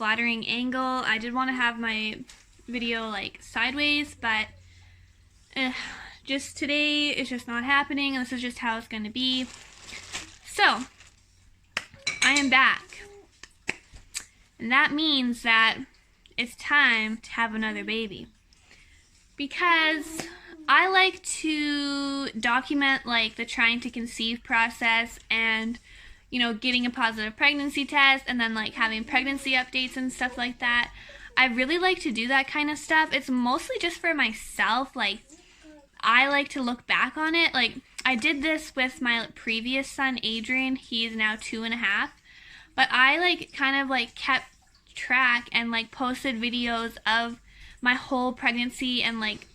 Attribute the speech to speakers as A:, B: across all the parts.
A: flattering angle. I did want to have my video like sideways, but just today it's just not happening, and this is just how it's going to be. So, I am back. And that means that it's time to have another baby. Because I like to document like the trying to conceive process and, you know, getting a positive pregnancy test and then like having pregnancy updates and stuff like that. I really like to do that kind of stuff. It's mostly just for myself. Like, I like to look back on it. Like, I did this with my previous son, Adrian. He is now 2.5. But I like kind of like kept track and like posted videos of my whole pregnancy and like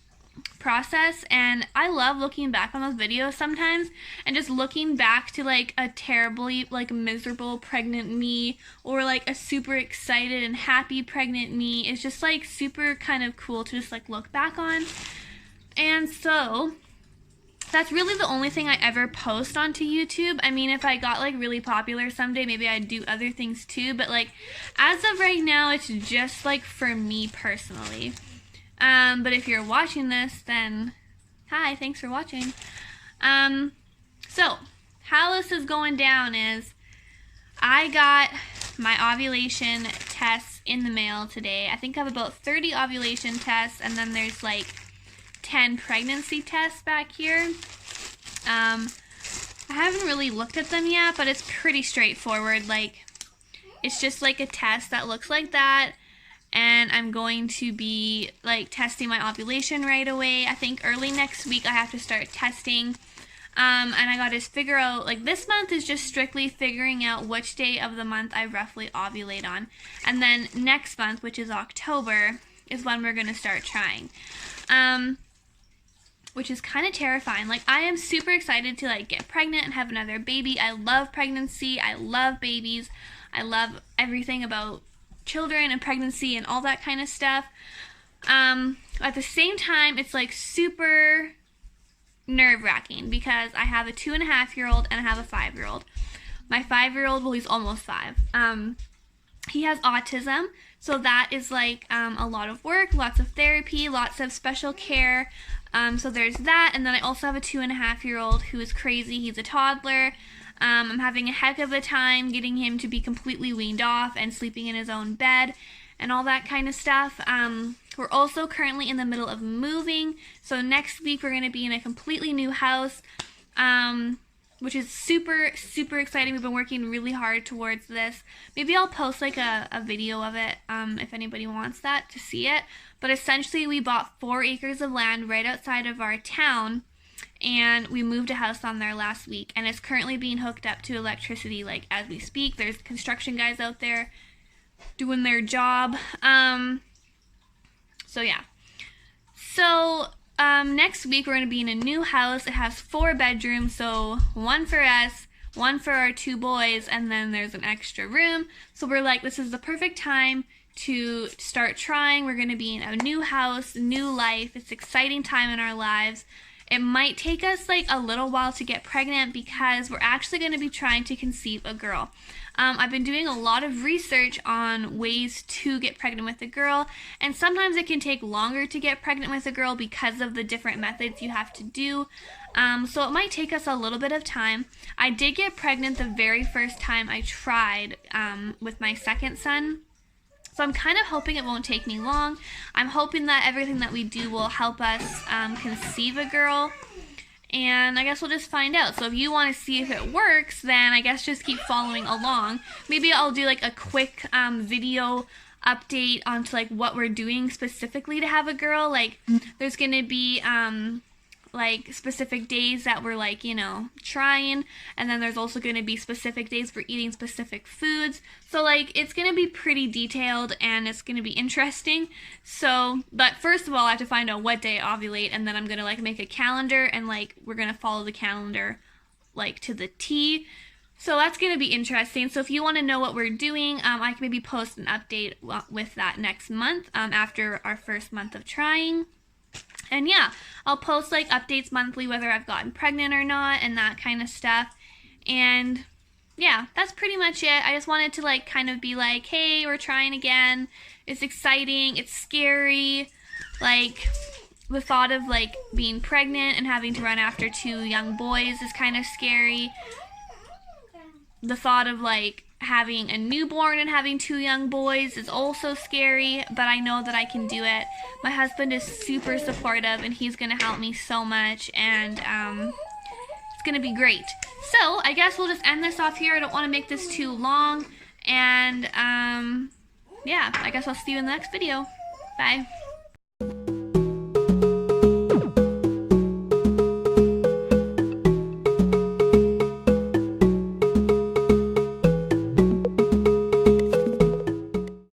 A: process, and I love looking back on those videos sometimes and just looking back to like a terribly like miserable pregnant me or like a super excited and happy pregnant me. It's just like super kind of cool to just like look back on. And so that's really the only thing I ever post onto YouTube. I mean, if I got like really popular someday, maybe I'd do other things too, but like as of right now, it's just like for me personally. But if you're watching this, then hi, thanks for watching. So how this is going down is I got my ovulation tests in the mail today. I think I have about 30 ovulation tests, and then there's like 10 pregnancy tests back here. I haven't really looked at them yet, but it's pretty straightforward. Like, it's just like a test that looks like that, and I'm going to be like testing my ovulation right away. I think early next week I have to start testing. And I got to figure out, like, this month is just strictly figuring out which day of the month I roughly ovulate on. And then next month, which is October, is when we're going to start trying. Which is kind of terrifying. Like, I am super excited to like get pregnant and have another baby. I love pregnancy. I love babies. I love everything about children and pregnancy and all that kind of stuff. At the same time, it's like super nerve-wracking because I have a 2.5-year-old and I have a 5-year-old. My 5-year-old, well, he's almost 5. He has autism, so that is like a lot of work, lots of therapy, lots of special care. So there's that, and then I also have a 2.5-year-old who is crazy. He's a toddler. I'm having a heck of a time getting him to be completely weaned off and sleeping in his own bed and all that kind of stuff. We're also currently in the middle of moving, so next week we're going to be in a completely new house, which is super, super exciting. We've been working really hard towards this. Maybe I'll post like a video of it if anybody wants that to see it. But essentially we bought 4 acres of land right outside of our town, and we moved a house on there last week, and it's currently being hooked up to electricity like as we speak. There's construction guys out there doing their job. So yeah. So next week we're going to be in a new house. It has 4 bedrooms, so 1 for us, 1 for our 2 boys, and then there's an extra room. So we're like, this is the perfect time to start trying. We're going to be in a new house, new life. It's an exciting time in our lives. It might take us like a little while to get pregnant because we're actually going to be trying to conceive a girl. I've been doing a lot of research on ways to get pregnant with a girl, and sometimes it can take longer to get pregnant with a girl because of the different methods you have to do. So it might take us a little bit of time. I did get pregnant the very first time I tried with my second son. So I'm kind of hoping it won't take me long. I'm hoping that everything that we do will help us conceive a girl. And I guess we'll just find out. So if you want to see if it works, then I guess just keep following along. Maybe I'll do like a quick video update onto like what we're doing specifically to have a girl. Like there's going to be like specific days that we're like, you know, trying, and then there's also going to be specific days for eating specific foods. So like it's going to be pretty detailed and it's going to be interesting. So, but first of all, I have to find out what day I ovulate, and then I'm going to like make a calendar, and like we're going to follow the calendar like to the T. So that's going to be interesting. So if you want to know what we're doing, I can maybe post an update with that next month after our first month of trying. And yeah, I'll post like updates monthly, whether I've gotten pregnant or not, and that kind of stuff. And yeah, that's pretty much it. I just wanted to like kind of be like, hey, we're trying again. It's exciting. It's scary. Like the thought of like being pregnant and having to run after two young boys is kind of scary. The thought of like having a newborn and having two young boys is also scary, but I know that I can do it. My husband is super supportive and he's gonna help me so much, and it's gonna be great. So I guess we'll just end this off here. I don't want to make this too long, and yeah, I guess I'll see you in the next video. Bye.